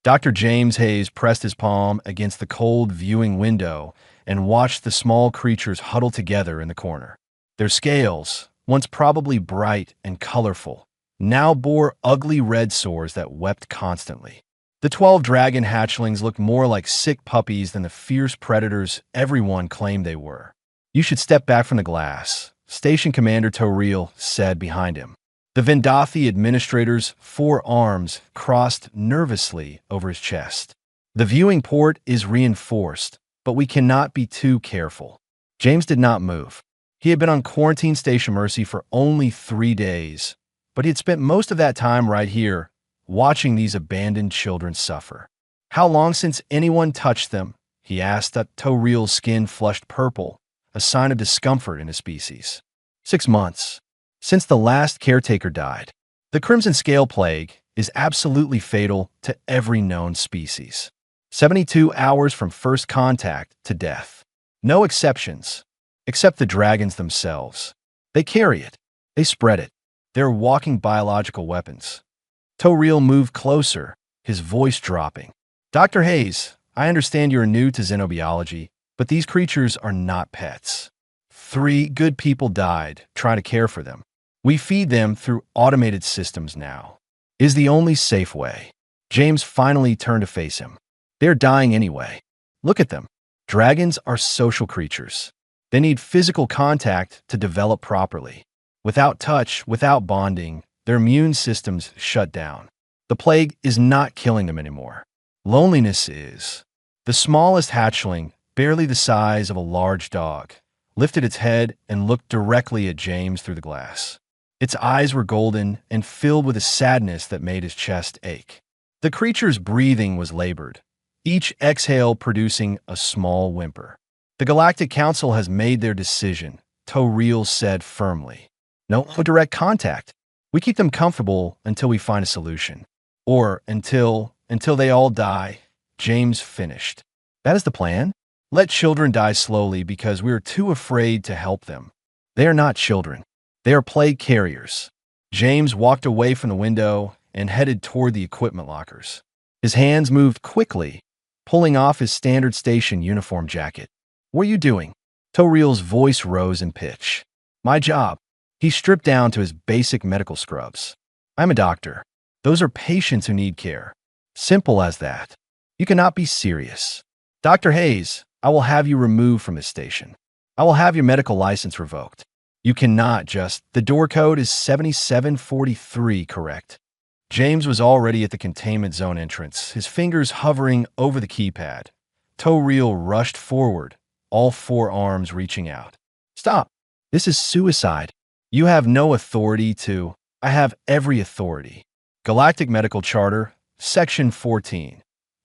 Dr. James Hayes pressed his palm against the cold viewing window and watched the small creatures huddle together in the corner. Their scales, once probably bright and colorful, now bore ugly red sores that wept constantly. The 12 dragon hatchlings looked more like sick puppies than the fierce predators everyone claimed they were. "You should step back from the glass," Station Commander Toriel said behind him. The Vendathi administrator's forearms crossed nervously over his chest. "The viewing port is reinforced, but we cannot be too careful." James did not move. He had been on Quarantine Station Mercy for only 3 days, but he had spent most of that time right here, watching these abandoned children suffer. "How long since anyone touched them?" he asked. Toriel's skin flushed purple, a sign of discomfort in his species. 6 months. Since the last caretaker died. The Crimson Scale Plague is absolutely fatal to every known species. 72 hours from first contact to death. No exceptions, except the dragons themselves. They carry it. They spread it. They're walking biological weapons. Toriel moved closer, his voice dropping. "Dr. Hayes, I understand you're new to xenobiology, but these creatures are not pets. 3 good people died trying to care for them. We feed them through automated systems now. Is the only safe way." James finally turned to face him. "They're dying anyway. Look at them. Dragons are social creatures. They need physical contact to develop properly. Without touch, without bonding, their immune systems shut down. The plague is not killing them anymore. Loneliness is." The smallest hatchling, barely the size of a large dog, lifted its head and looked directly at James through the glass. Its eyes were golden and filled with a sadness that made his chest ache. The creature's breathing was labored, each exhale producing a small whimper. "The Galactic Council has made their decision," Toriel said firmly. No direct contact. We keep them comfortable until we find a solution. Or until they all die," James finished. "That is the plan? Let children die slowly because we are too afraid to help them. They are not children. They are plague carriers." James walked away from the window and headed toward the equipment lockers. His hands moved quickly, pulling off his standard station uniform jacket. "What are you doing?" Toriel's voice rose in pitch. "My job." He stripped down to his basic medical scrubs. "I'm a doctor. Those are patients who need care. Simple as that. You cannot be serious. Dr. Hayes, I will have you removed from this station. I will have your medical license revoked. You cannot just—" "The door code is 7743, correct?" James was already at the containment zone entrance, his fingers hovering over the keypad. Toriel rushed forward, all 4 arms reaching out. "Stop. This is suicide. You have no authority to—" "I have every authority. Galactic Medical Charter, Section 14.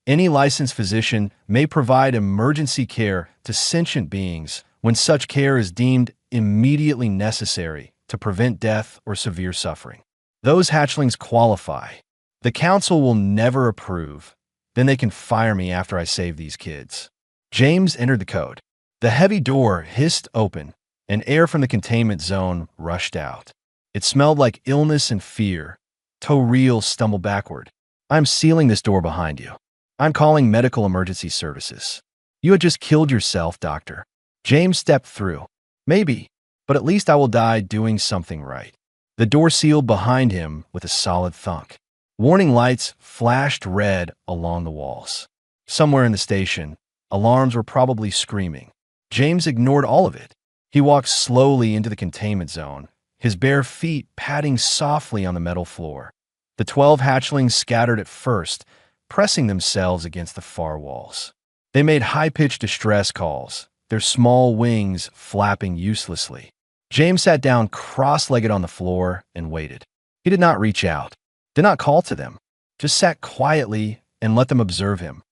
Any licensed physician may provide emergency care to sentient beings when such care is deemed immediately necessary to prevent death or severe suffering. Those hatchlings qualify. The council will never approve. Then they can fire me after I save these kids." James entered the code. The heavy door hissed open, and air from the containment zone rushed out. It smelled like illness and fear. Toriel stumbled backward. "I'm sealing this door behind you. I'm calling medical emergency services. You had just killed yourself, doctor." James stepped through. "Maybe, but at least I will die doing something right." The door sealed behind him with a solid thunk. Warning lights flashed red along the walls. Somewhere in the station, alarms were probably screaming. James ignored all of it. He walked slowly into the containment zone, his bare feet padding softly on the metal floor. The 12 hatchlings scattered at first, pressing themselves against the far walls. They made high-pitched distress calls, their small wings flapping uselessly. James sat down cross-legged on the floor and waited. He did not reach out, did not call to them, just sat quietly and let them observe him.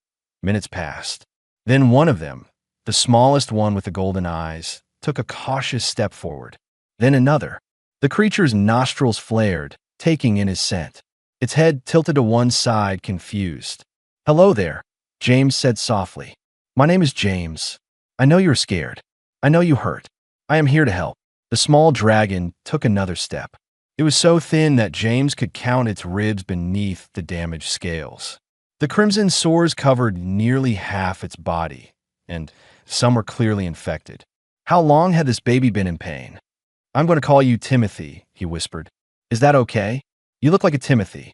Minutes passed. Then one of them, the smallest one with the golden eyes, took a cautious step forward. Then another. The creature's nostrils flared, taking in his scent. Its head tilted to one side, confused. "Hello there," James said softly. "My name is James. I know you're scared. I know you hurt. I am here to help." The small dragon took another step. It was so thin that James could count its ribs beneath the damaged scales. The crimson sores covered nearly half its body, and some were clearly infected. How long had this baby been in pain? I'm going to call you Timothy, he whispered. Is that okay? You look like a Timothy.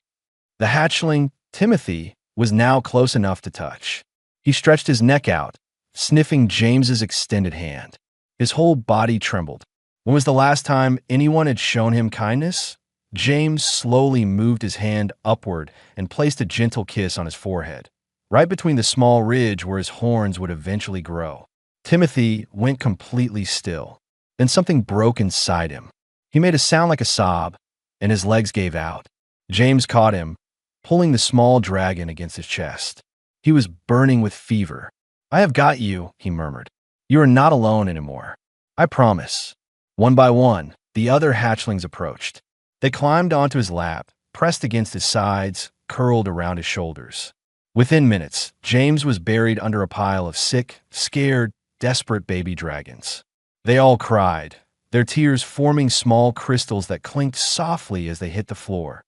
The hatchling, Timothy, was now close enough to touch. He stretched his neck out, sniffing James's extended hand. His whole body trembled. When was the last time anyone had shown him kindness? James slowly moved his hand upward and placed a gentle kiss on his forehead, right between the small ridge where his horns would eventually grow. Timothy went completely still. Then something broke inside him. He made a sound like a sob, and his legs gave out. James caught him, pulling the small dragon against his chest. He was burning with fever. I have got you, he murmured. You are not alone anymore. I promise. One by one, the other hatchlings approached. They climbed onto his lap, pressed against his sides, curled around his shoulders. Within minutes, James was buried under a pile of sick, scared, desperate baby dragons. They all cried, their tears forming small crystals that clinked softly as they hit the floor.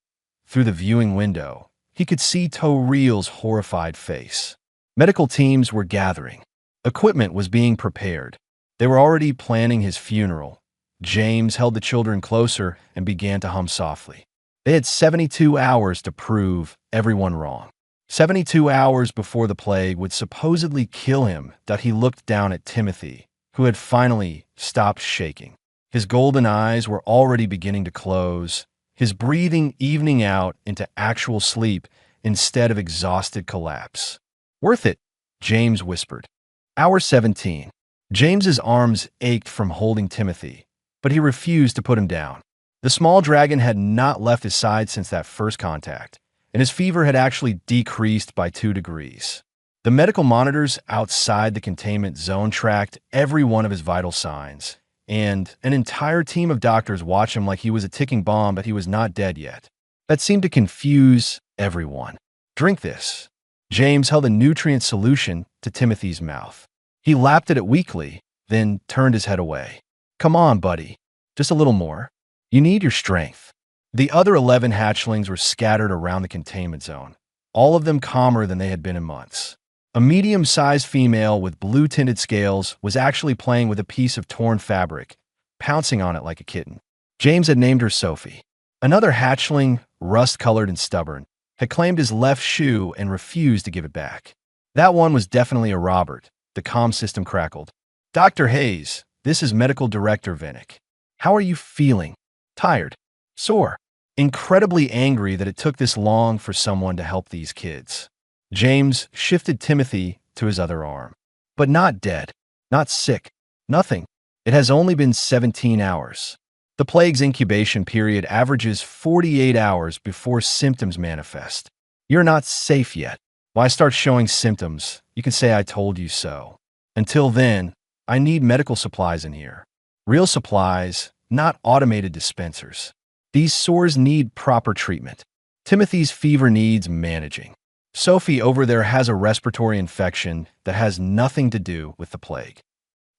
Through the viewing window, he could see Toreal's horrified face. Medical teams were gathering. Equipment was being prepared. They were already planning his funeral. James held the children closer and began to hum softly. They had 72 hours to prove everyone wrong. 72 hours before the plague would supposedly kill him. He looked down at Timothy, who had finally stopped shaking. His golden eyes were already beginning to close, his breathing evening out into actual sleep instead of exhausted collapse. Worth it, James whispered. Hour 17. James's arms ached from holding Timothy, but he refused to put him down. The small dragon had not left his side since that first contact, and his fever had actually decreased by 2 degrees. The medical monitors outside the containment zone tracked every one of his vital signs, and an entire team of doctors watched him like he was a ticking bomb, but he was not dead yet. That seemed to confuse everyone. Drink this. James held a nutrient solution to Timothy's mouth. He lapped at it weakly, then turned his head away. Come on, buddy. Just a little more. You need your strength. The other 11 hatchlings were scattered around the containment zone, all of them calmer than they had been in months. A medium-sized female with blue-tinted scales was actually playing with a piece of torn fabric, pouncing on it like a kitten. James had named her Sophie. Another hatchling, rust-colored and stubborn, had claimed his left shoe and refused to give it back. That one was definitely a Robert. The comm system crackled. Dr. Hayes, this is Medical Director Vinnick. How are you feeling? Tired. Sore. Incredibly angry that it took this long for someone to help these kids. James shifted Timothy to his other arm. But not dead. Not sick. Nothing. It has only been 17 hours. The plague's incubation period averages 48 hours before symptoms manifest. You're not safe yet. When I start showing symptoms, you can say I told you so. Until then, I need medical supplies in here. Real supplies, not automated dispensers. These sores need proper treatment. Timothy's fever needs managing. Sophie over there has a respiratory infection that has nothing to do with the plague.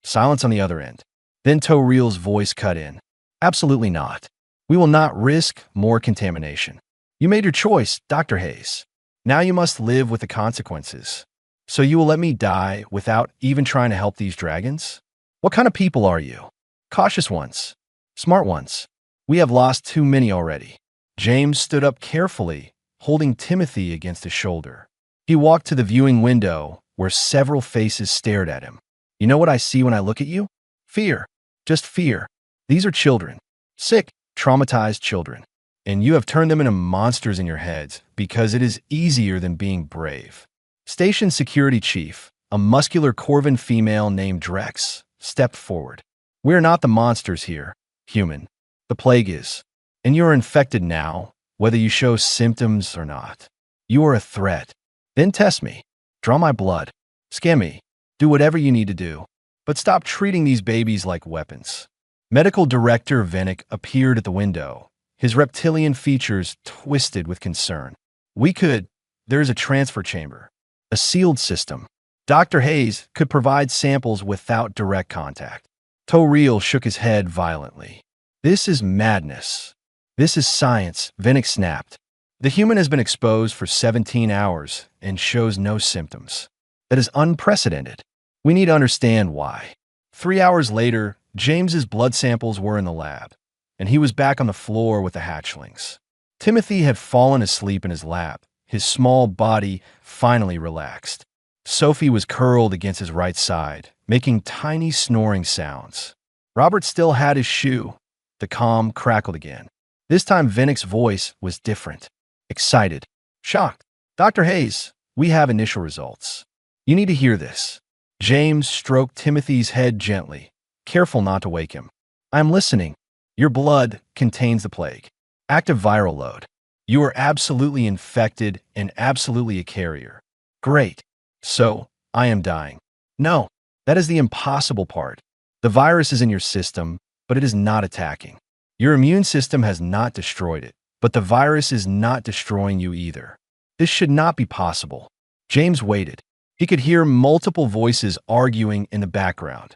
Silence on the other end. Then Toreal's voice cut in. Absolutely not. We will not risk more contamination. You made your choice, Dr. Hayes. Now you must live with the consequences. So you will let me die without even trying to help these dragons? What kind of people are you? Cautious ones. Smart ones. We have lost too many already. James stood up carefully, holding Timothy against his shoulder. He walked to the viewing window, where several faces stared at him. You know what I see when I look at you? Fear. Just fear. These are children. Sick, traumatized children. And you have turned them into monsters in your heads because it is easier than being brave. Station Security Chief, a muscular Corvin female named Drex, stepped forward. We are not the monsters here, human. The plague is. And you are infected now, whether you show symptoms or not. You are a threat. Then test me. Draw my blood. Scan me. Do whatever you need to do. But stop treating these babies like weapons. Medical Director Vinnick appeared at the window, his reptilian features twisted with concern. There is a transfer chamber. A sealed system. Dr. Hayes could provide samples without direct contact. Toreal shook his head violently. This is madness. This is science, Vinnick snapped. The human has been exposed for 17 hours and shows no symptoms. That is unprecedented. We need to understand why. 3 hours later, James's blood samples were in the lab, and he was back on the floor with the hatchlings. Timothy had fallen asleep in his lap, his small body finally relaxed. Sophie was curled against his right side, making tiny snoring sounds. Robert still had his shoe. The comm crackled again. This time Vinnick's voice was different. Excited. Shocked. Dr. Hayes, we have initial results. You need to hear this. James stroked Timothy's head gently, careful not to wake him. I'm listening. Your blood contains the plague. Active viral load. You are absolutely infected and absolutely a carrier. Great. So, I am dying. No, that is the impossible part. The virus is in your system, but it is not attacking. Your immune system has not destroyed it, but the virus is not destroying you either. This should not be possible. James waited. He could hear multiple voices arguing in the background.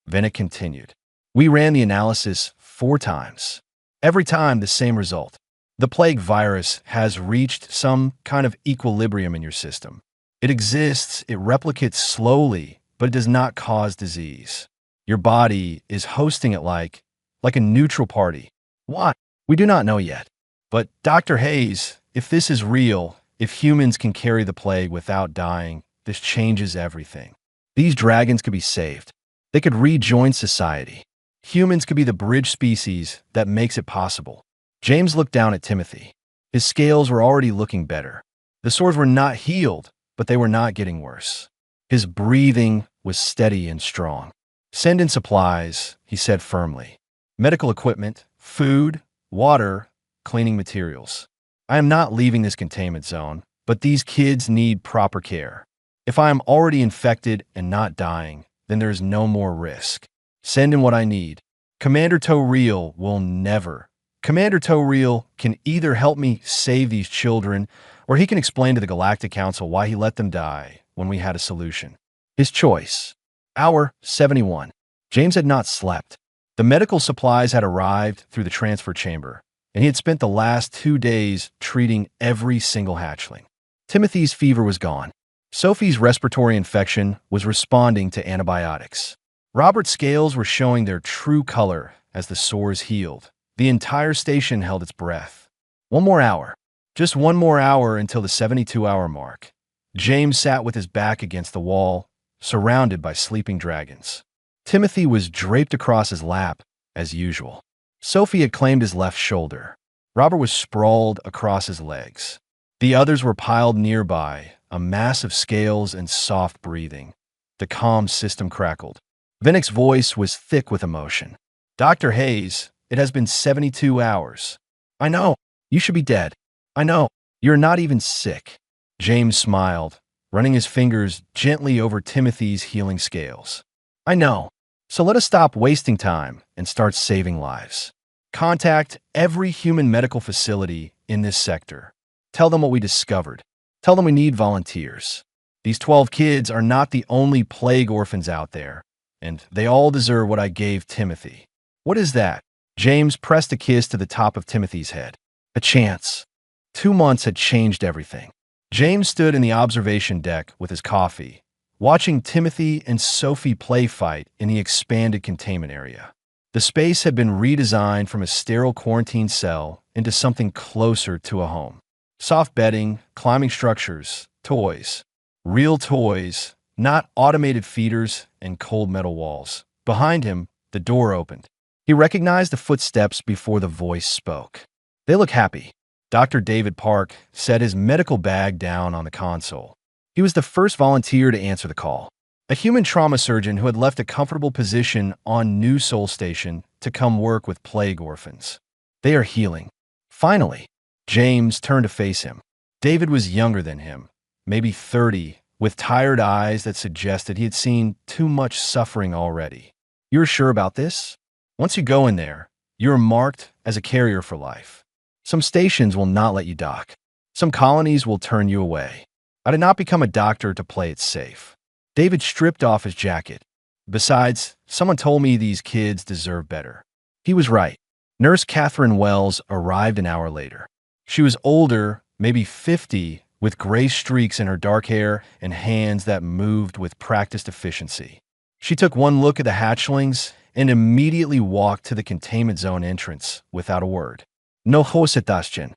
Vinnick continued. We ran the analysis 4 times. Every time the same result. The plague virus has reached some kind of equilibrium in your system. It exists, it replicates slowly, but it does not cause disease. Your body is hosting it like a neutral party. Why? We do not know yet. But Dr. Hayes, if this is real, if humans can carry the plague without dying, this changes everything. These dragons could be saved. They could rejoin society. Humans could be the bridge species that makes it possible. James looked down at Timothy. His scales were already looking better. The sores were not healed, but they were not getting worse. His breathing was steady and strong. Send in supplies, he said firmly. Medical equipment, food, water, cleaning materials. I am not leaving this containment zone, but these kids need proper care. If I am already infected and not dying, then there is no more risk. Send in what I need. Commander Torreal will never. Commander Torreal can either help me save these children, or he can explain to the Galactic Council why he let them die when we had a solution. His choice. Hour 71. James had not slept. The medical supplies had arrived through the transfer chamber, and he had spent the last 2 days treating every single hatchling. Timothy's fever was gone. Sophie's respiratory infection was responding to antibiotics. Robert's scales were showing their true color as the sores healed. The entire station held its breath. 1 more hour. Just 1 more hour until the 72-hour mark. James sat with his back against the wall, surrounded by sleeping dragons. Timothy was draped across his lap, as usual. Sophie had claimed his left shoulder. Robert was sprawled across his legs. The others were piled nearby, a mass of scales and soft breathing. The comm system crackled. Vinnick's voice was thick with emotion. Dr. Hayes, it has been 72 hours. I know. You should be dead. I know. You're not even sick. James smiled, running his fingers gently over Timothy's healing scales. I know. So let us stop wasting time and start saving lives. Contact every human medical facility in this sector. Tell them what we discovered. Tell them we need volunteers. These 12 kids are not the only plague orphans out there, and they all deserve what I gave Timothy. What is that? James pressed a kiss to the top of Timothy's head. A chance. 2 months had changed everything. James stood in the observation deck with his coffee, watching Timothy and Sophie play fight in the expanded containment area. The space had been redesigned from a sterile quarantine cell into something closer to a home. Soft bedding, climbing structures, toys. Real toys, not automated feeders and cold metal walls. Behind him, the door opened. He recognized the footsteps before the voice spoke. They look happy. Dr. David Park set his medical bag down on the console. He was the first volunteer to answer the call. A human trauma surgeon who had left a comfortable position on New Soul Station to come work with plague orphans. They are healing. Finally, James turned to face him. David was younger than him, maybe 30, with tired eyes that suggested he had seen too much suffering already. You're sure about this? Once you go in there, you're marked as a carrier for life. Some stations will not let you dock. Some colonies will turn you away. I did not become a doctor to play it safe. David stripped off his jacket. Besides, someone told me these kids deserve better. He was right. Nurse Catherine Wells arrived an hour later. She was older, maybe 50, with gray streaks in her dark hair and hands that moved with practiced efficiency. She took one look at the hatchlings and immediately walked to the containment zone entrance without a word. No hosetastion.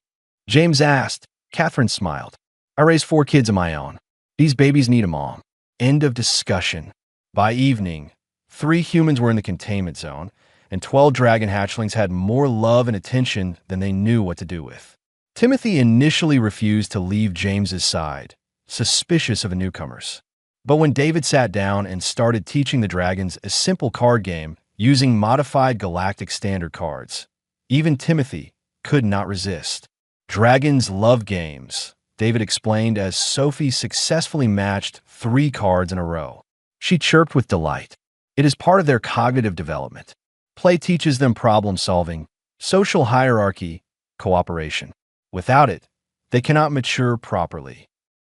James asked. Catherine smiled. I raised 4 kids of my own. These babies need a mom. End of discussion. By evening, 3 humans were in the containment zone, and 12 dragon hatchlings had more love and attention than they knew what to do with. Timothy initially refused to leave James's side, suspicious of the newcomers. But when David sat down and started teaching the dragons a simple card game using modified galactic standard cards, even Timothy could not resist. Dragons love games, David explained as Sophie successfully matched 3 cards in a row. She chirped with delight. It is part of their cognitive development. Play teaches them problem-solving, social hierarchy, cooperation. Without it, they cannot mature properly.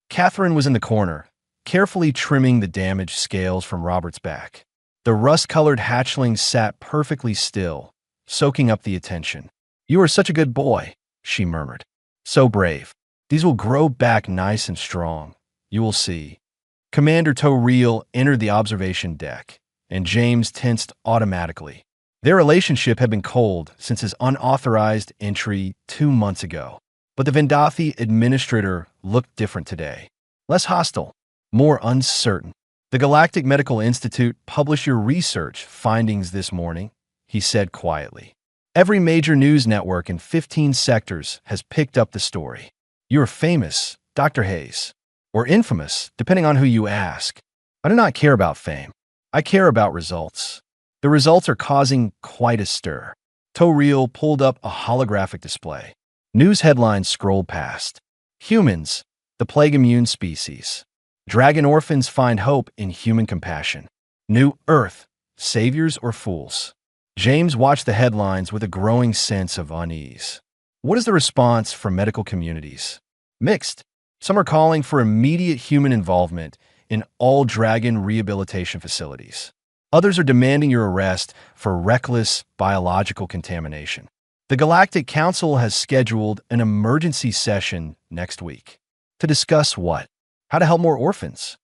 Catherine was in the corner, carefully trimming the damaged scales from Robert's back. The rust-colored hatchling sat perfectly still, soaking up the attention. You are such a good boy, she murmured. So brave. These will grow back nice and strong. You will see. Commander Toril entered the observation deck, and James tensed automatically. Their relationship had been cold since his unauthorized entry 2 months ago. But the Vendathi administrator looked different today. Less hostile, more uncertain. The Galactic Medical Institute published your research findings this morning, he said quietly. Every major news network in 15 sectors has picked up the story. You are famous, Dr. Hayes, or infamous, depending on who you ask. I do not care about fame. I care about results. The results are causing quite a stir. Toril pulled up a holographic display. News headlines scrolled past. Humans, the plague-immune species. Dragon orphans find hope in human compassion. New Earth, saviors or fools? James watched the headlines with a growing sense of unease. What is the response from medical communities? Mixed. Some are calling for immediate human involvement in all dragon rehabilitation facilities. Others are demanding your arrest for reckless biological contamination. The Galactic Council has scheduled an emergency session next week. To discuss what? How to help more orphans.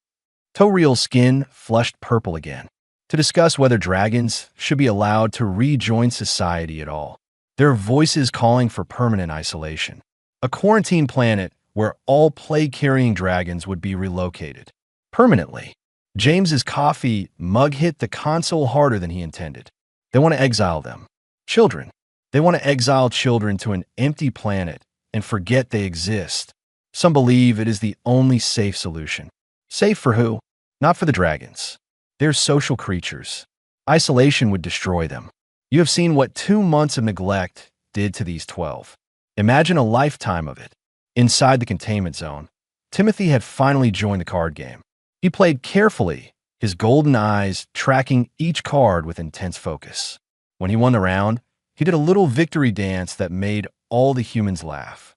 Toril's skin flushed purple again. To discuss whether dragons should be allowed to rejoin society at all. There are voices calling for permanent isolation. A quarantine planet where all plague-carrying dragons would be relocated. Permanently. James's coffee mug hit the console harder than he intended. They want to exile them. Children. They want to exile children to an empty planet and forget they exist. Some believe it is the only safe solution. Safe for who? Not for the dragons. They're social creatures. Isolation would destroy them. You have seen what 2 months of neglect did to these 12. Imagine a lifetime of it. Inside the containment zone, Timothy had finally joined the card game. He played carefully, his golden eyes tracking each card with intense focus. When he won the round, he did a little victory dance that made all the humans laugh.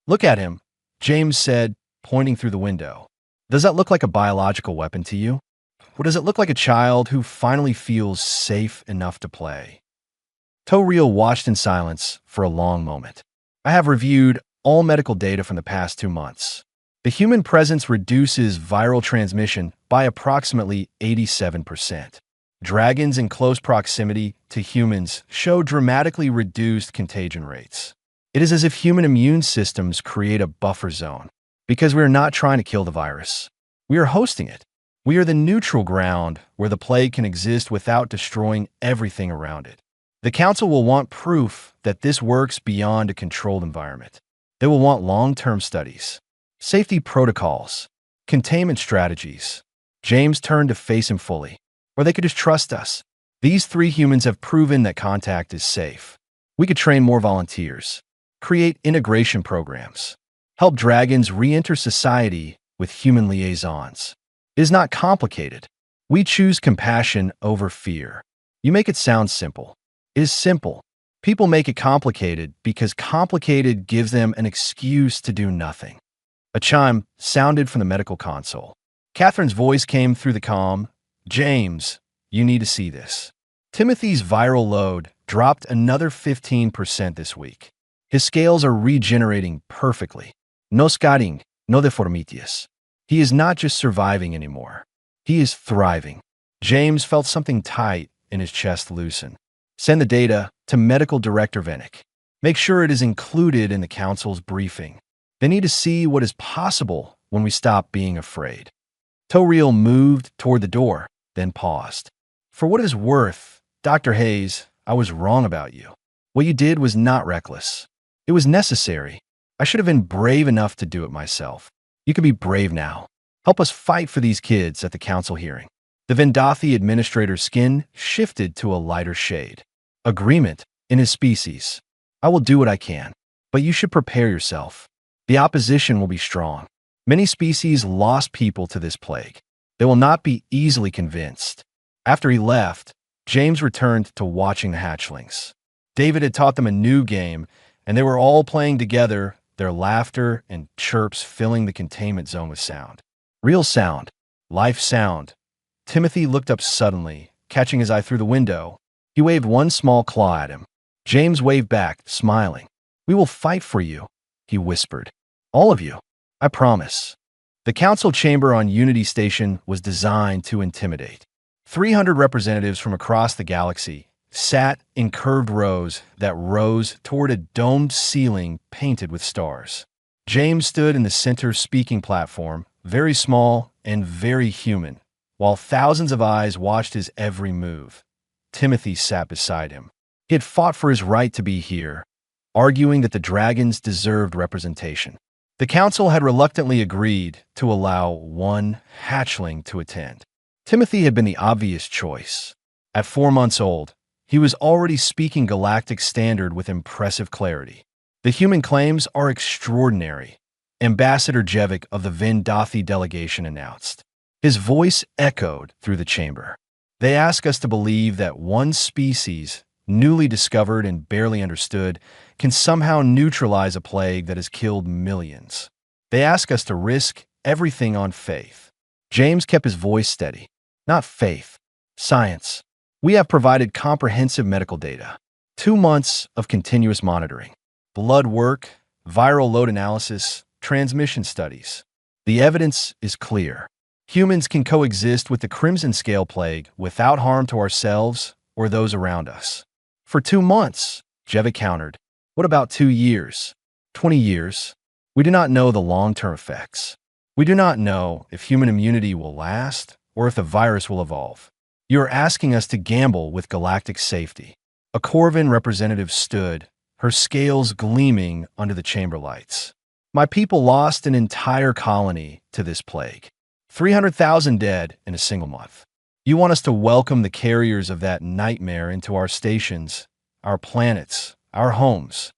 Look at him, James said, pointing through the window. Does that look like a biological weapon to you? Or does it look like a child who finally feels safe enough to play? Toril watched in silence for a long moment. I have reviewed all medical data from the past 2 months. The human presence reduces viral transmission by approximately 87%. Dragons in close proximity to humans show dramatically reduced contagion rates. It is as if human immune systems create a buffer zone, because we are not trying to kill the virus. We are hosting it. We are the neutral ground where the plague can exist without destroying everything around it. The Council will want proof that this works beyond a controlled environment. They will want long-term studies, safety protocols, containment strategies. James turned to face him fully. Or they could just trust us. These 3 humans have proven that contact is safe. We could train more volunteers, create integration programs, help dragons re-enter society with human liaisons. It is not complicated. We choose compassion over fear. You make it sound simple. It is simple. People make it complicated because complicated gives them an excuse to do nothing. A chime sounded from the medical console. Catherine's voice came through the comm. James, you need to see this. Timothy's viral load dropped another 15% this week. His scales are regenerating perfectly. No scaring, no deformitias. He is not just surviving anymore. He is thriving. James felt something tight in his chest loosen. Send the data to Medical Director Venick. Make sure it is included in the council's briefing. They need to see what is possible when we stop being afraid. Toriel moved toward the door, then paused. For what it is worth, Dr. Hayes, I was wrong about you. What you did was not reckless. It was necessary. I should have been brave enough to do it myself. You can be brave now. Help us fight for these kids at the council hearing. The Vendathi administrator's skin shifted to a lighter shade. Agreement in his species. I will do what I can, but you should prepare yourself. The opposition will be strong. Many species lost people to this plague. They will not be easily convinced. After he left, James returned to watching the hatchlings. David had taught them a new game, and they were all playing together, their laughter and chirps filling the containment zone with sound. Real sound. Life sound. Timothy looked up suddenly, catching his eye through the window. He waved one small claw at him. James waved back, smiling. We will fight for you, he whispered. All of you. I promise. The council chamber on Unity Station was designed to intimidate. 300 representatives from across the galaxy sat in curved rows that rose toward a domed ceiling painted with stars. James stood in the center speaking platform, very small and very human, while thousands of eyes watched his every move. Timothy sat beside him. He had fought for his right to be here, arguing that the dragons deserved representation. The council had reluctantly agreed to allow one hatchling to attend. Timothy had been the obvious choice. At 4 months old, he was already speaking Galactic Standard with impressive clarity. The human claims are extraordinary, Ambassador Jevic of the Vendathi delegation announced. His voice echoed through the chamber. They ask us to believe that one species, newly discovered and barely understood, can somehow neutralize a plague that has killed millions. They ask us to risk everything on faith. James kept his voice steady. Not faith. Science. We have provided comprehensive medical data. 2 months of continuous monitoring. Blood work, viral load analysis, transmission studies. The evidence is clear. Humans can coexist with the Crimson Scale Plague without harm to ourselves or those around us. For 2 months, Jevic countered. What about 2 years? 20 years? We do not know the long-term effects. We do not know if human immunity will last or if the virus will evolve. You are asking us to gamble with galactic safety. A Corvin representative stood, her scales gleaming under the chamber lights. My people lost an entire colony to this plague. 300,000 dead in a single month. You want us to welcome the carriers of that nightmare into our stations, our planets, our homes.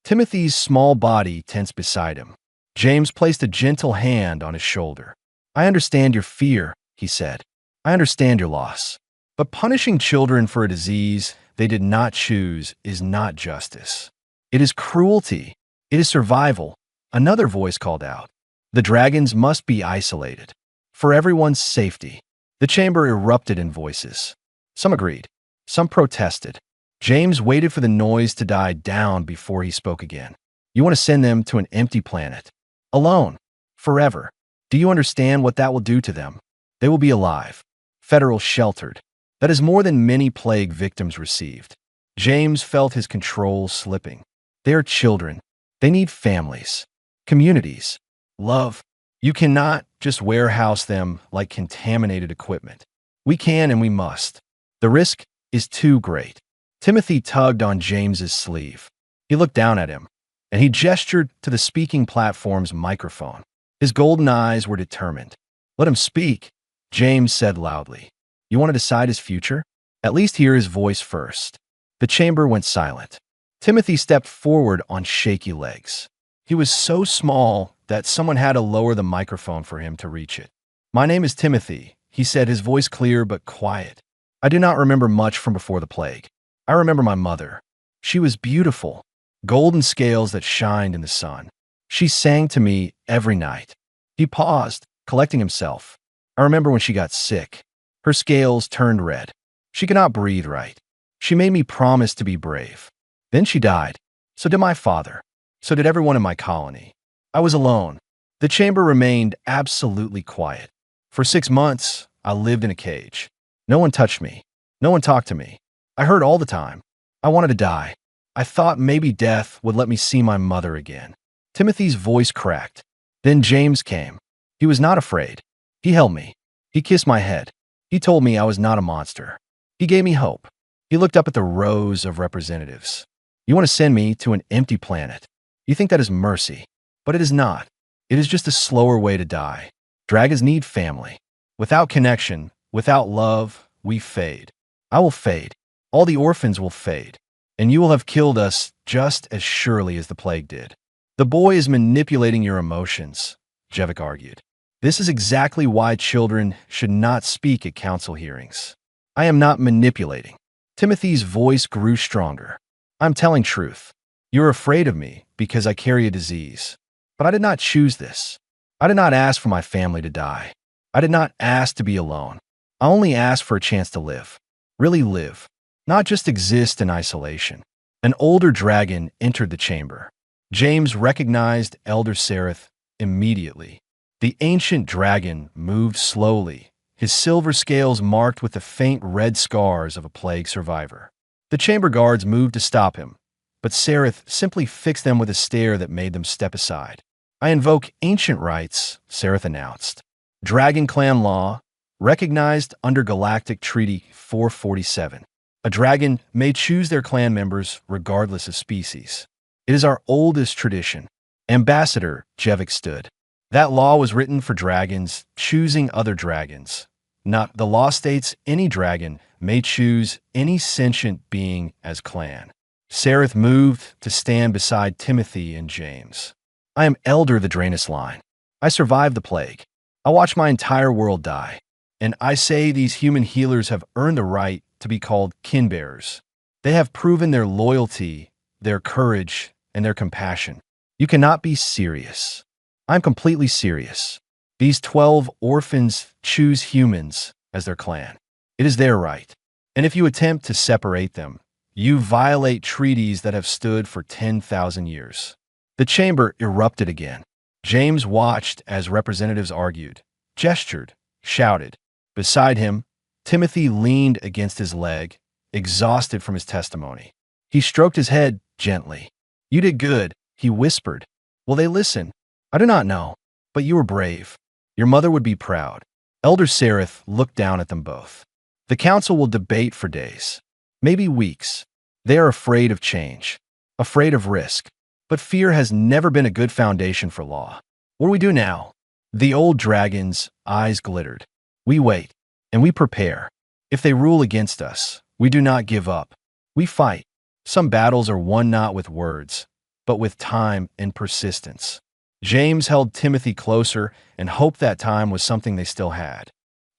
Timothy's small body tensed beside him. James placed a gentle hand on his shoulder. I understand your fear, he said. I understand your loss. But punishing children for a disease they did not choose is not justice. It is cruelty. It is survival. Another voice called out. The dragons must be isolated. For everyone's safety. The chamber erupted in voices. Some agreed. Some protested. James waited for the noise to die down before he spoke again. You want to send them to an empty planet. Alone. Forever. Do you understand what that will do to them? They will be alive. Federal sheltered. That is more than many plague victims received. James felt his control slipping. They are children. They need families. Communities. Love. You cannot just warehouse them like contaminated equipment. We can and we must. The risk is too great. Timothy tugged on James's sleeve. He looked down at him, and he gestured to the speaking platform's microphone. His golden eyes were determined. Let him speak, James said loudly. You want to decide his future? At least hear his voice first. The chamber went silent. Timothy stepped forward on shaky legs. He was so small that someone had to lower the microphone for him to reach it. My name is Timothy, he said, his voice clear but quiet. I do not remember much from before the plague. I remember my mother. She was beautiful, golden scales that shined in the sun. She sang to me every night. He paused, collecting himself. I remember when she got sick. Her scales turned red. She could not breathe right. She made me promise to be brave. Then she died. So did my father. So did everyone in my colony. I was alone. The chamber remained absolutely quiet. For 6 months, I lived in a cage. No one touched me. No one talked to me. I heard all the time. I wanted to die. I thought maybe death would let me see my mother again. Timothy's voice cracked. Then James came. He was not afraid. He held me. He kissed my head. He told me I was not a monster. He gave me hope. He looked up at the rows of representatives. You want to send me to an empty planet. You think that is mercy. But it is not. It is just a slower way to die. Dragons need family. Without connection, without love, we fade. I will fade. All the orphans will fade. And you will have killed us just as surely as the plague did. The boy is manipulating your emotions, Jevick argued. This is exactly why children should not speak at council hearings. I am not manipulating. Timothy's voice grew stronger. I'm telling truth. You're afraid of me because I carry a disease. But I did not choose this. I did not ask for my family to die. I did not ask to be alone. I only asked for a chance to live. Really live. Not just exist in isolation. An older dragon entered the chamber. James recognized Elder Sereth immediately. The ancient dragon moved slowly, his silver scales marked with the faint red scars of a plague survivor. The chamber guards moved to stop him, but Sereth simply fixed them with a stare that made them step aside. I invoke ancient rights, Sereth announced. Dragon Clan law, recognized under Galactic Treaty 447. A dragon may choose their clan members regardless of species. It is our oldest tradition. Ambassador, Jevick stood. That law was written for dragons choosing other dragons. Not the law states any dragon may choose any sentient being as clan. Sereth moved to stand beside Timothy and James. I am Elder the Draenus line. I survived the plague. I watched my entire world die. And I say these human healers have earned the right to be called kin-bearers. They have proven their loyalty, their courage, and their compassion. You cannot be serious. I'm completely serious. These 12 orphans choose humans as their clan. It is their right. And if you attempt to separate them, you violate treaties that have stood for 10,000 years. The chamber erupted again. James watched as representatives argued, gestured, shouted. Beside him, Timothy leaned against his leg, exhausted from his testimony. He stroked his head gently. You did good, he whispered. Will they listen? I do not know, but you were brave. Your mother would be proud. Elder Sereth looked down at them both. The council will debate for days, maybe weeks. They are afraid of change, afraid of risk. But fear has never been a good foundation for law. What do we do now? The old dragon's eyes glittered. We wait, and we prepare. If they rule against us, we do not give up. We fight. Some battles are won not with words, but with time and persistence. James held Timothy closer and hoped that time was something they still had.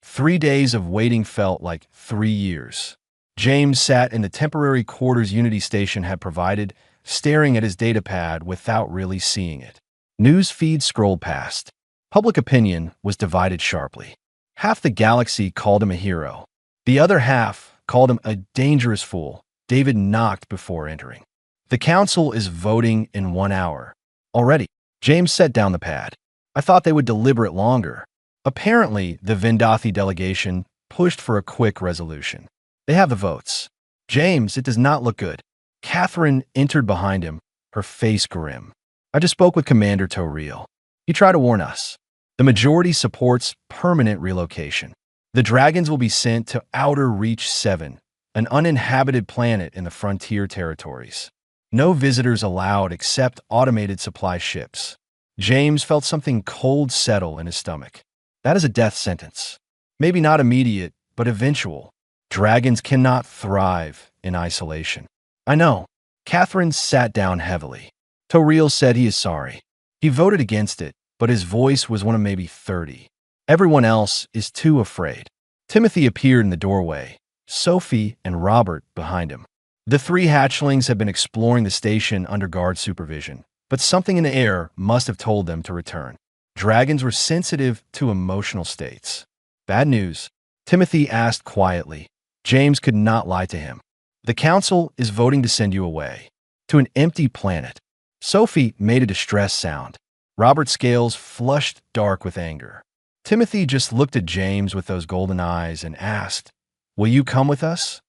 3 days of waiting felt like 3 years. James sat in the temporary quarters Unity Station had provided, staring at his datapad without really seeing it. News feeds scrolled past. Public opinion was divided sharply. Half the galaxy called him a hero. The other half called him a dangerous fool. David knocked before entering. The council is voting in 1 hour. Already, James set down the pad. I thought they would deliberate longer. Apparently, the Vendathi delegation pushed for a quick resolution. They have the votes. James, it does not look good. Catherine entered behind him, her face grim. I just spoke with Commander Toriel. He tried to warn us. The majority supports permanent relocation. The dragons will be sent to Outer Reach 7, an uninhabited planet in the frontier territories. No visitors allowed except automated supply ships. James felt something cold settle in his stomach. That is a death sentence. Maybe not immediate, but eventual. Dragons cannot thrive in isolation. I know. Catherine sat down heavily. Toriel said he is sorry. He voted against it, but his voice was one of maybe 30. Everyone else is too afraid. Timothy appeared in the doorway, Sophie and Robert behind him. The 3 hatchlings had been exploring the station under guard supervision, but something in the air must have told them to return. Dragons were sensitive to emotional states. Bad news, Timothy asked quietly. James could not lie to him. The council is voting to send you away, to an empty planet. Sophie made a distressed sound. Robert's scales flushed dark with anger. Timothy just looked at James with those golden eyes and asked, "Will you come with us?"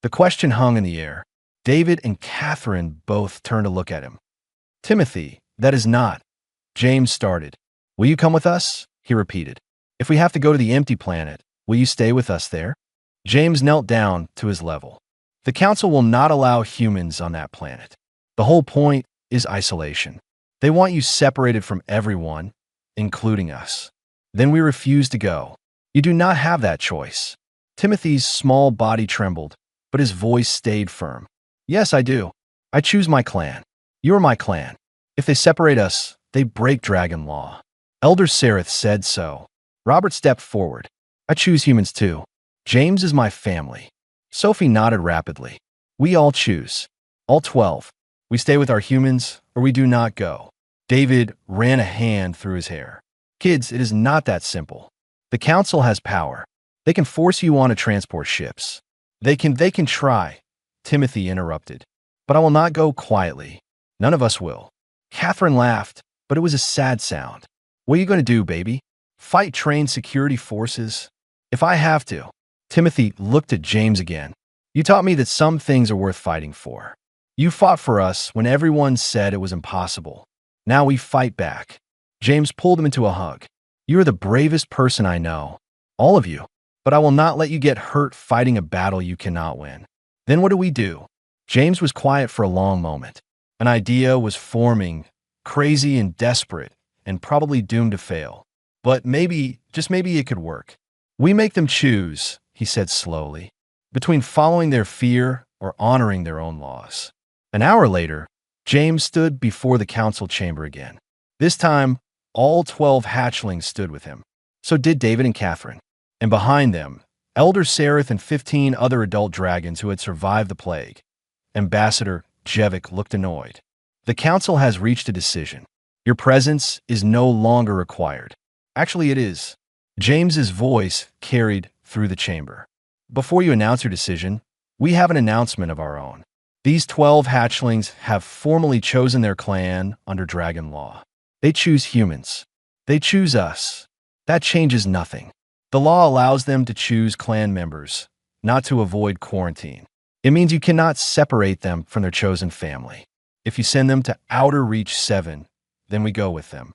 The question hung in the air. David and Catherine both turned to look at him. "Timothy, that is not." James started. "Will you come with us?" he repeated. "If we have to go to the empty planet, will you stay with us there?" James knelt down to his level. "The Council will not allow humans on that planet. The whole point is isolation. They want you separated from everyone, including us. Then we refuse to go. You do not have that choice." Timothy's small body trembled, but his voice stayed firm. "Yes, I do. I choose my clan. You are my clan. If they separate us, they break dragon law." Elder Sereth said so. Robert stepped forward. "I choose humans too. James is my family." Sophie nodded rapidly. "We all choose. All 12. We stay with our humans, or we do not go." David ran a hand through his hair. "Kids, it is not that simple. The Council has power. They can force you on to transport ships. They can try," Timothy interrupted. "But I will not go quietly. None of us will." Catherine laughed, but it was a sad sound. "What are you going to do, baby? Fight trained security forces?" "If I have to." Timothy looked at James again. "You taught me that some things are worth fighting for. You fought for us when everyone said it was impossible. Now we fight back." James pulled him into a hug. "You are the bravest person I know. All of you. But I will not let you get hurt fighting a battle you cannot win." "Then what do we do?" James was quiet for a long moment. An idea was forming, crazy and desperate, and probably doomed to fail. But maybe, just maybe it could work. "We make them choose," he said slowly, "between following their fear or honoring their own laws." An hour later, James stood before the council chamber again. This time, all 12 hatchlings stood with him. So did David and Catherine. And behind them, Elder Sereth and 15 other adult dragons who had survived the plague. Ambassador Jevik looked annoyed. "The council has reached a decision. Your presence is no longer required." "Actually, it is." James's voice carried through the chamber. "Before you announce your decision, we have an announcement of our own. These 12 hatchlings have formally chosen their clan under dragon law. They choose humans. They choose us. That changes nothing. The law allows them to choose clan members, not to avoid quarantine. It means you cannot separate them from their chosen family. If you send them to Outer Reach 7, then we go with them."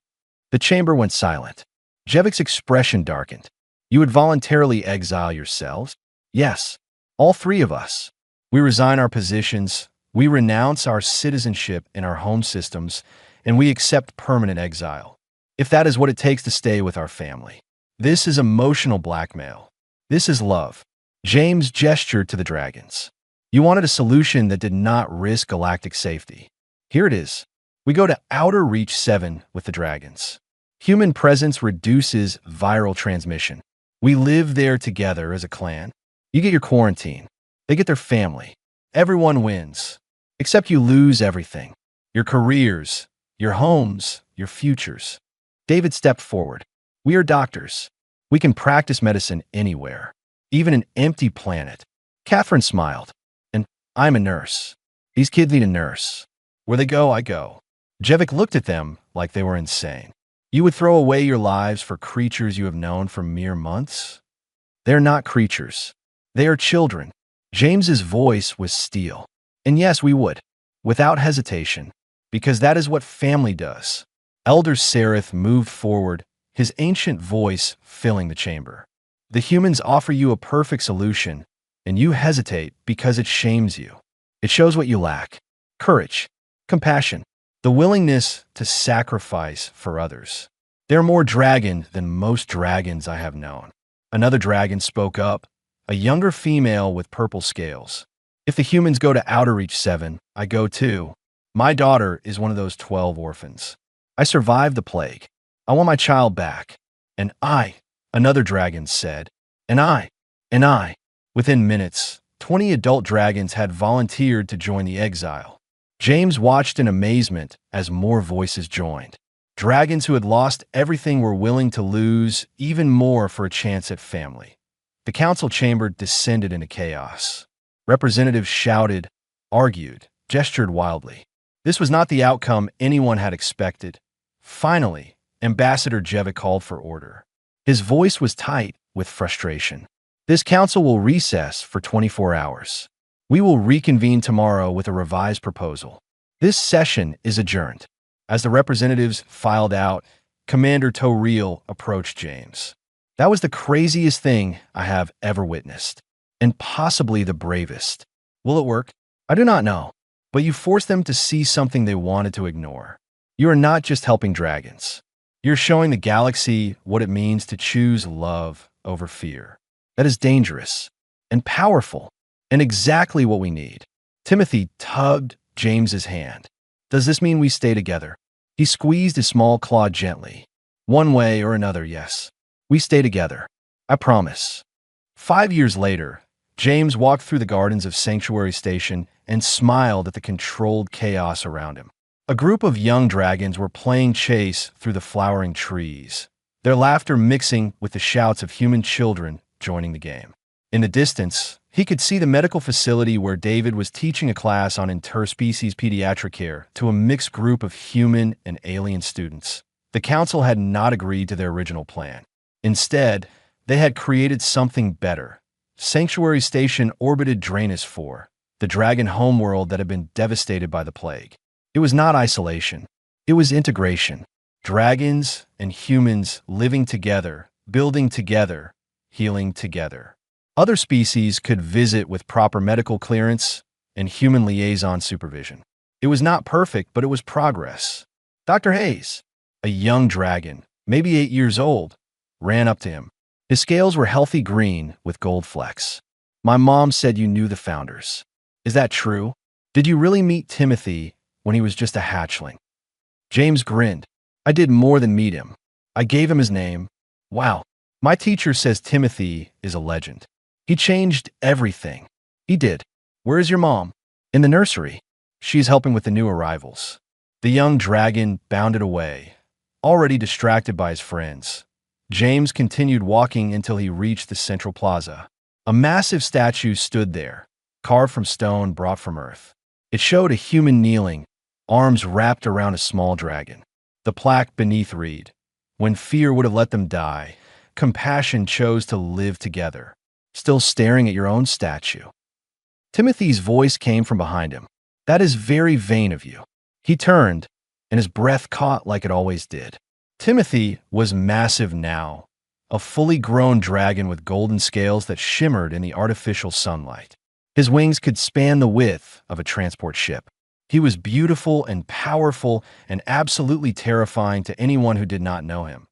The chamber went silent. Jevik's expression darkened. "You would voluntarily exile yourselves?" "Yes, all 3 of us. We resign our positions, we renounce our citizenship in our home systems, and we accept permanent exile. If that is what it takes to stay with our family. This is emotional blackmail. This is love." James gestured to the dragons. "You wanted a solution that did not risk galactic safety. Here it is. We go to Outer Reach 7 with the dragons. Human presence reduces viral transmission. We live there together as a clan. You get your quarantine. They get their family. Everyone wins. Except you lose everything. Your careers, your homes, your futures." David stepped forward. "We are doctors. We can practice medicine anywhere, even an empty planet." Catherine smiled. "And I'm a nurse. These kids need a nurse. Where they go, I go." Jevik looked at them like they were insane. "You would throw away your lives for creatures you have known for mere months? They're not creatures. They are children." James's voice was steel. "And yes, we would, without hesitation, because that is what family does." Elder Sereth moved forward, his ancient voice filling the chamber. "The humans offer you a perfect solution, and you hesitate because it shames you. It shows what you lack: courage, compassion, the willingness to sacrifice for others. They're more dragon than most dragons I have known." Another dragon spoke up, a younger female with purple scales. "If the humans go to Outer Reach 7, I go too. My daughter is one of those 12 orphans. I survived the plague. I want my child back." "And I," another dragon said. "And I. And I." Within minutes, 20 adult dragons had volunteered to join the exile. James watched in amazement as more voices joined. Dragons who had lost everything were willing to lose even more for a chance at family. The council chamber descended into chaos. Representatives shouted, argued, gestured wildly. This was not the outcome anyone had expected, Finally, Ambassador Jevic called for order. His voice was tight with frustration. This council will recess for 24 hours. We will reconvene tomorrow with a revised proposal. This session is adjourned. As the representatives filed out, Commander Toril approached James. That was the craziest thing I have ever witnessed, and possibly the bravest. Will it work? I do not know, but you forced them to see something they wanted to ignore. You are not just helping dragons. You're showing the galaxy what it means to choose love over fear. That is dangerous and powerful and exactly what we need. Timothy tugged James's hand. Does this mean we stay together? He squeezed his small claw gently. One way or another, yes. We stay together. I promise. 5 years later, James walked through the gardens of Sanctuary Station and smiled at the controlled chaos around him. A group of young dragons were playing chase through the flowering trees, their laughter mixing with the shouts of human children joining the game. In the distance, he could see the medical facility where David was teaching a class on interspecies pediatric care to a mixed group of human and alien students. The council had not agreed to their original plan. Instead, they had created something better. Sanctuary Station orbited Draenus 4, the dragon homeworld that had been devastated by the plague. It was not isolation. It was integration. Dragons and humans living together, building together, healing together. Other species could visit with proper medical clearance and human liaison supervision. It was not perfect, but it was progress. Dr. Hayes, a young dragon, maybe 8 years old, ran up to him. His scales were healthy green with gold flecks. My mom said you knew the founders. Is that true? Did you really meet Timothy when he was just a hatchling? James grinned. I did more than meet him. I gave him his name. Wow. My teacher says Timothy is a legend. He changed everything. He did. Where is your mom? In the nursery. She's helping with the new arrivals. The young dragon bounded away, already distracted by his friends. James continued walking until he reached the central plaza. A massive statue stood there, carved from stone brought from earth. It showed a human kneeling, arms wrapped around a small dragon. The plaque beneath read, "When fear would have let them die, compassion chose to live together." Still staring at your own statue. Timothy's voice came from behind him. That is very vain of you. He turned, and his breath caught like it always did. Timothy was massive now, a fully grown dragon with golden scales that shimmered in the artificial sunlight. His wings could span the width of a transport ship. He was beautiful and powerful and absolutely terrifying to anyone who did not know him.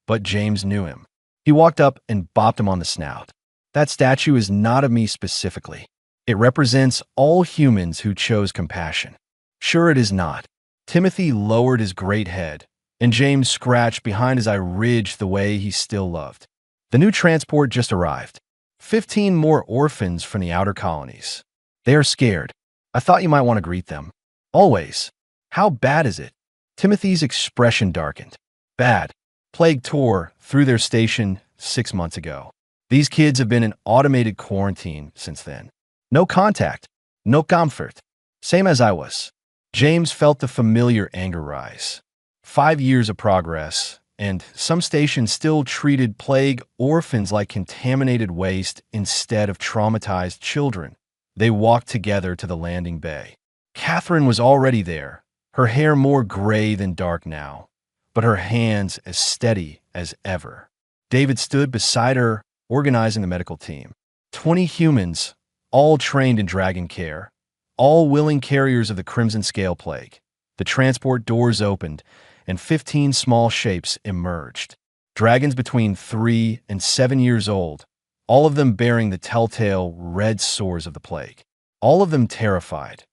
But James knew him. He walked up and bopped him on the snout. That statue is not of me specifically. It represents all humans who chose compassion. Sure, it is not. Timothy lowered his great head, and James scratched behind his eye ridge the way he still loved. The new transport just arrived. 15 more orphans from the outer colonies. They are scared. I thought you might want to greet them. Always. How bad is it? Timothy's expression darkened. Bad. Plague tore through their station 6 months ago. These kids have been in automated quarantine since then. No contact. No comfort. Same as I was. James felt the familiar anger rise. 5 years of progress, and some stations still treated plague orphans like contaminated waste instead of traumatized children. They walked together to the landing bay. Catherine was already there, her hair more gray than dark now, but her hands as steady as ever. David stood beside her, organizing the medical team. 20 humans, all trained in dragon care, all willing carriers of the Crimson Scale Plague. The transport doors opened, and 15 small shapes emerged. Dragons between 3 and 7 years old, all of them bearing the telltale red sores of the plague. All of them terrified.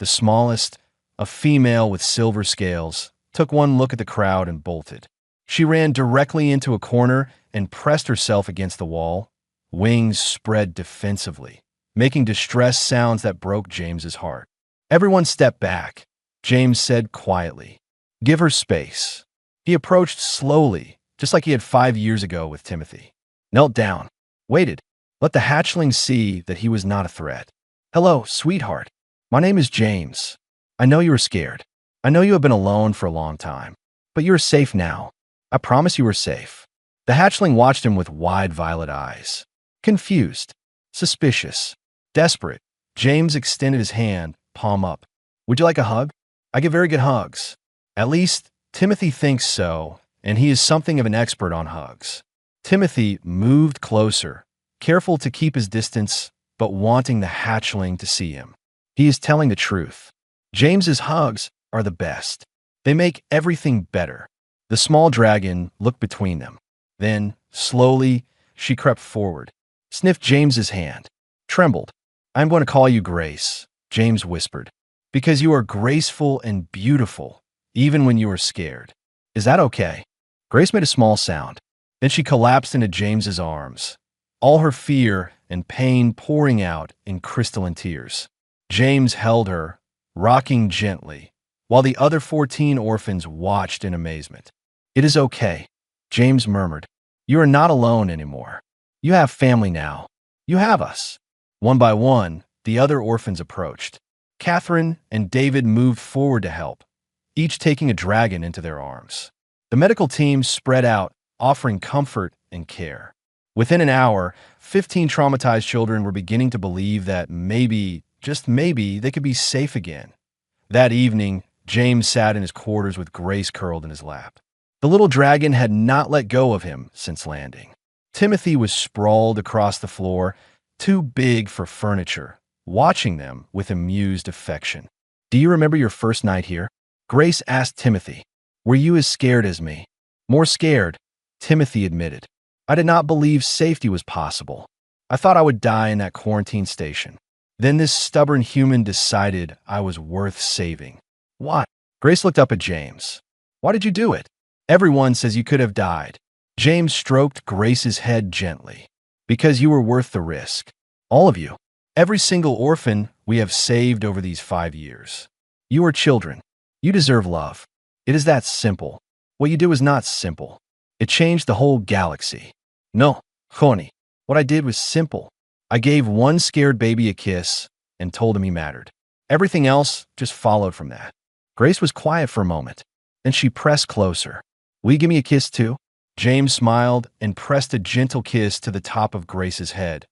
The smallest, a female with silver scales, took one look at the crowd and bolted. She ran directly into a corner and pressed herself against the wall, wings spread defensively, making distressed sounds that broke James's heart. Everyone stepped back, James said quietly. Give her space. He approached slowly, just like he had 5 years ago with Timothy. Knelt down, waited, let the hatchling see that he was not a threat. Hello, sweetheart. My name is James. I know you are scared. I know you have been alone for a long time. But you're safe now. I promise you are safe. The hatchling watched him with wide violet eyes. Confused, suspicious, desperate, James extended his hand, palm up. Would you like a hug? I give very good hugs. At least, Timothy thinks so, and he is something of an expert on hugs. Timothy moved closer, careful to keep his distance, but wanting the hatchling to see him. He is telling the truth. James's hugs are the best. They make everything better. The small dragon looked between them. Then, slowly, she crept forward, sniffed James's hand, trembled. I'm going to call you Grace, James whispered, because you are graceful and beautiful, even when you are scared. Is that okay? Grace made a small sound. Then she collapsed into James's arms, all her fear and pain pouring out in crystalline tears. James held her, rocking gently, while the other 14 orphans watched in amazement. It is okay, James murmured. You are not alone anymore. You have family now. You have us. One by one, the other orphans approached. Catherine and David moved forward to help, each taking a dragon into their arms. The medical team spread out, offering comfort and care. Within an hour, 15 traumatized children were beginning to believe that maybe, just maybe, they could be safe again. That evening, James sat in his quarters with Grace curled in his lap. The little dragon had not let go of him since landing. Timothy was sprawled across the floor, too big for furniture, watching them with amused affection. Do you remember your first night here? Grace asked Timothy. Were you as scared as me? More scared, Timothy admitted. I did not believe safety was possible. I thought I would die in that quarantine station. Then this stubborn human decided I was worth saving. Why? Grace looked up at James. Why did you do it? Everyone says you could have died. James stroked Grace's head gently. Because you were worth the risk. All of you. Every single orphan we have saved over these 5 years. You are children. You deserve love. It is that simple. What you do is not simple. It changed the whole galaxy. No, honey. What I did was simple. I gave one scared baby a kiss and told him he mattered. Everything else just followed from that. Grace was quiet for a moment. Then she pressed closer. Will you give me a kiss too? James smiled and pressed a gentle kiss to the top of Grace's head,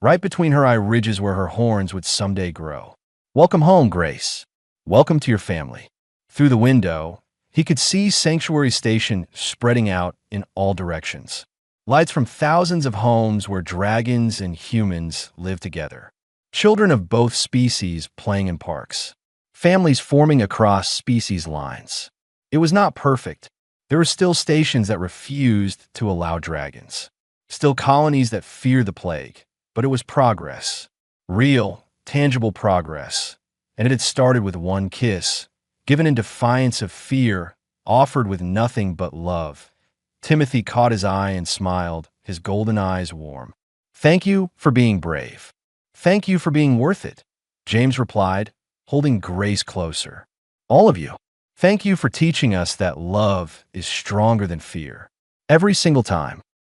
right between her eye ridges where her horns would someday grow. Welcome home, Grace. Welcome to your family. Through the window, he could see Sanctuary Station spreading out in all directions. Lights from thousands of homes where dragons and humans live together. Children of both species playing in parks. Families forming across species lines. It was not perfect. There were still stations that refused to allow dragons. Still colonies that feared the plague. But it was progress. Real, tangible progress. And it had started with one kiss, given in defiance of fear, offered with nothing but love. Timothy caught his eye and smiled, his golden eyes warm. Thank you for being brave. Thank you for being worth it, James replied, holding Grace closer. All of you. Thank you for teaching us that love is stronger than fear. Every single time.